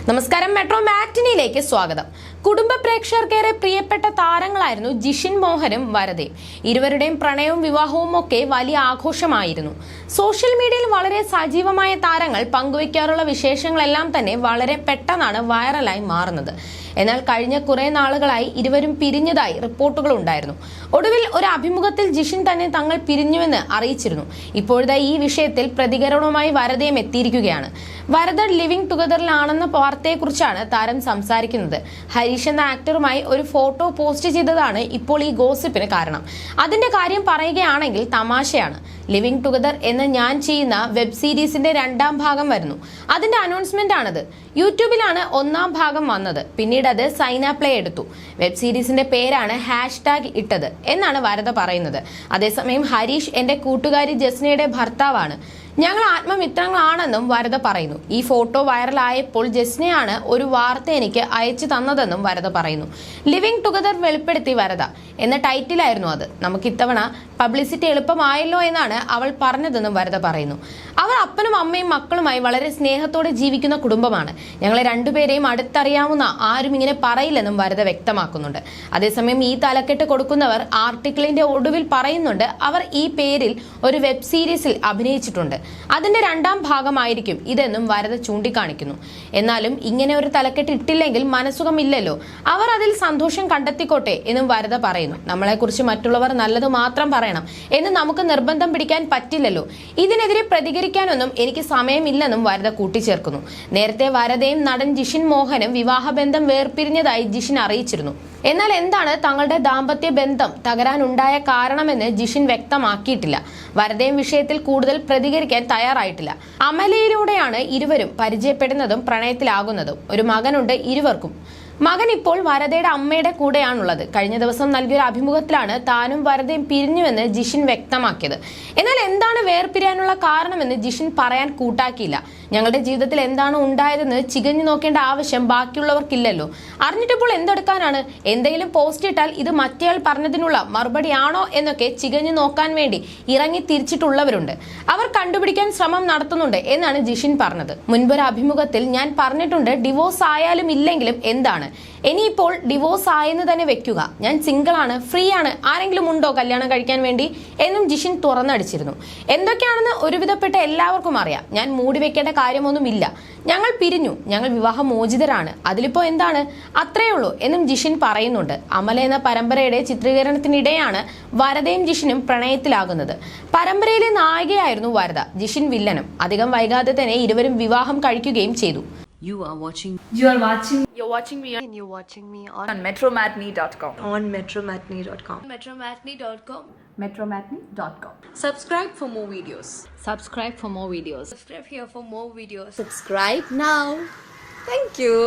നമസ്കാരം, മെട്രോ മാറ്റിനിയിലേക്ക് സ്വാഗതം. കുടുംബ പ്രേക്ഷകർക്കേറെ പ്രിയപ്പെട്ട താരങ്ങളായിരുന്നു ജിഷിൻ മോഹനും വരദയും. ഇരുവരുടെയും പ്രണയവും വിവാഹവും ഒക്കെ വലിയ ആഘോഷമായിരുന്നു. സോഷ്യൽ മീഡിയയിൽ വളരെ സജീവമായ താരങ്ങൾ പങ്കുവയ്ക്കാറുള്ള വിശേഷങ്ങളെല്ലാം തന്നെ വളരെ പെട്ടെന്നാണ് വൈറലായി മാറുന്നത്. എന്നാൽ കഴിഞ്ഞ കുറെ നാളുകളായി ഇരുവരും പിരിഞ്ഞതായി റിപ്പോർട്ടുകൾ ഉണ്ടായിരുന്നു. ഒടുവിൽ ഒരു അഭിമുഖത്തിൽ ജിഷിൻ തന്നെ തങ്ങൾ പിരിഞ്ഞുവെന്ന് അറിയിച്ചിരുന്നു. ഇപ്പോഴത്തെ ഈ വിഷയത്തിൽ പ്രതികരണവുമായി വരദയും എത്തിയിരിക്കുകയാണ്. വരദ ലിവിംഗ് ടുഗദറിലാണെന്ന വാർത്തയെക്കുറിച്ചാണ് താരം സംസാരിക്കുന്നത്. ഹരീഷ് എന്ന ആക്ടറുമായി ഒരു ഫോട്ടോ പോസ്റ്റ് ചെയ്തതാണ് ഇപ്പോൾ ഈ ഗോസിപ്പിന് കാരണം. അതിന്റെ കാര്യം പറയുകയാണെങ്കിൽ തമാശയാണ്. ലിവിംഗ് ടുഗദർ എന്ന ഞാൻ ചെയ്യുന്ന വെബ് സീരീസിന്റെ 2ാം ഭാഗം വരുന്നു. അതിന്റെ അനൗൺസ്മെന്റ് ആണത്. യൂട്യൂബിലാണ് 1ാം ഭാഗം വന്നത്. പിന്നീട് അത് സൈന പ്ലേ എടുത്തു. വെബ് സീരീസിന്റെ പേരാണ് #, ഇട്ടത് എന്നാണ് വരദ പറയുന്നത്. അതേസമയം ഹരീഷ് എന്റെ കൂട്ടുകാരി ജസ്നയുടെ ഭർത്താവാണ്. ഞങ്ങൾ ആത്മമിത്രങ്ങളാണെന്നും വരദ പറയുന്നു. ഈ ഫോട്ടോ വൈറലായപ്പോൾ ജസ്നയാണ് ഒരു വാർത്ത എനിക്ക് അയച്ചു തന്നതെന്നും വരദ പറയുന്നു. ലിവിംഗ് ടുഗദർ വെളിപ്പെടുത്തി വരദ എന്ന ടൈറ്റിലായിരുന്നു അത്. നമുക്ക് ഇത്തവണ പബ്ലിസിറ്റി എളുപ്പമായല്ലോ എന്നാണ് അവൾ പറഞ്ഞതെന്നും വരദ പറയുന്നു. അവർ അപ്പനും അമ്മയും മക്കളുമായി വളരെ സ്നേഹത്തോടെ ജീവിക്കുന്ന കുടുംബമാണ്. ഞങ്ങളെ രണ്ടുപേരെയും അടുത്തറിയാവുന്ന ആരും ഇങ്ങനെ പറയില്ലെന്നും വരദ വ്യക്തമാക്കുന്നുണ്ട്. അതേസമയം ഈ തലക്കെട്ട് കൊടുക്കുന്നവർ ആർട്ടിക്കിളിന്റെ ഒടുവിൽ പറയുന്നുണ്ട് അവർ ഈ പേരിൽ ഒരു വെബ് സീരീസിൽ അഭിനയിച്ചിട്ടുണ്ട്. അതിന്റെ 2ാം ഭാഗമായിരിക്കും ഇതെന്നും വരദ ചൂണ്ടിക്കാണിക്കുന്നു. എന്നാലും ഇങ്ങനെ ഒരു തലക്കെട്ട് ഇട്ടില്ലെങ്കിൽ മനസുഖമില്ലല്ലോ. അവർ അതിൽ സന്തോഷം കണ്ടെത്തിക്കോട്ടെ എന്നും വരദ പറയുന്നു. നമ്മളെക്കുറിച്ച് മറ്റുള്ളവർ നല്ലത് മാത്രം പറയണം എന്ന് നമുക്ക് നിർബന്ധം പിടിക്കാൻ പറ്റില്ലല്ലോ. ഇതിനെതിരെ പ്രതികരിക്കാനൊന്നും എനിക്ക് സമയമില്ലെന്നും വരദ കൂട്ടിച്ചേർക്കുന്നു. നേരത്തെ വരദയും നടൻ ജിഷിൻ മോഹനും വിവാഹബന്ധം വേർപിരിഞ്ഞതായി ജിഷിൻ അറിയിച്ചിരുന്നു. എന്നാൽ എന്താണ് തങ്ങളുടെ ദാമ്പത്യ ബന്ധം തകരാനുണ്ടായ കാരണമെന്ന് ജിഷിൻ വ്യക്തമാക്കിയിട്ടില്ല. വരദയും വിഷയത്തിൽ കൂടുതൽ പ്രതികരിക്കാൻ തയ്യാറായിട്ടില്ല. അമലയിലൂടെയാണ് ഇരുവരും പരിചയപ്പെടുന്നതും പ്രണയത്തിലാകുന്നതും. ഒരു മകനുണ്ട് ഇരുവർക്കും. മകൻ ഇപ്പോൾ വരദയുടെ അമ്മയുടെ കൂടെയാണുള്ളത്. കഴിഞ്ഞ ദിവസം നൽകിയൊരു അഭിമുഖത്തിലാണ് താനും വരദയും പിരിഞ്ഞുവെന്ന് ജിഷിൻ വ്യക്തമാക്കിയത്. എന്നാൽ എന്താണ് വേർപിരിയാനുള്ള കാരണമെന്ന് ജിഷിൻ പറയാൻ കൂട്ടാക്കിയില്ല. ഞങ്ങളുടെ ജീവിതത്തിൽ എന്താണ് ഉണ്ടായതെന്ന് ചികഞ്ഞു നോക്കേണ്ട ആവശ്യം ബാക്കിയുള്ളവർക്കില്ലല്ലോ. അറിഞ്ഞിട്ടിപ്പോൾ എന്തെടുക്കാനാണ്? എന്തെങ്കിലും പോസ്റ്റ് ഇട്ടാൽ ഇത് മറ്റേയാൾ പറഞ്ഞതിനുള്ള മറുപടിയാണോ എന്നൊക്കെ ചികഞ്ഞു നോക്കാൻ വേണ്ടി ഇറങ്ങി തിരിച്ചിട്ടുള്ളവരുണ്ട്. അവർ കണ്ടുപിടിക്കാൻ ശ്രമം നടത്തുന്നുണ്ട് എന്നാണ് ജിഷിൻ പറഞ്ഞത്. മുൻപൊരു അഭിമുഖത്തിൽ ഞാൻ പറഞ്ഞിട്ടുണ്ട്, ഡിവോഴ്സ് ആയാലും ഇല്ലെങ്കിലും എന്താണ്, ഇനിയിപ്പോൾ ഡിവോഴ്സ് ആയെന്ന് തന്നെ വെക്കുക. ഞാൻ സിംഗിൾ ആണ്, ഫ്രീ ആണ്, ആരെങ്കിലും ഉണ്ടോ കല്യാണം കഴിക്കാൻ വേണ്ടി എന്നും ജിഷിൻ തുറന്നടിച്ചിരുന്നു. എന്തൊക്കെയാണെന്ന് ഒരുവിധപ്പെട്ട എല്ലാവർക്കും അറിയാം. ഞാൻ മൂടി വെക്കേണ്ട കാര്യമൊന്നുമില്ല. ഞങ്ങൾ പിരിഞ്ഞു, ഞങ്ങൾ വിവാഹമോചിതരാണ്, അതിലിപ്പോ എന്താണ്, അത്രയേ ഉള്ളൂ എന്നും ജിഷിൻ പറയുന്നുണ്ട്. അമല എന്ന പരമ്പരയുടെ ചിത്രീകരണത്തിനിടെയാണ് വരദയും ജിഷിനും പ്രണയത്തിലാകുന്നത്. പരമ്പരയിലെ നായികയായിരുന്നു വരദ, ജിഷിൻ വില്ലനും. അധികം വൈകാതെ തന്നെ ഇരുവരും വിവാഹം കഴിക്കുകയും ചെയ്തു. You're watching me and you're watching me on metromatney.com. on metromatney.com. metromatney.com. Subscribe for more videos. Subscribe for more videos. Subscribe here for more videos. Subscribe now. Thank you.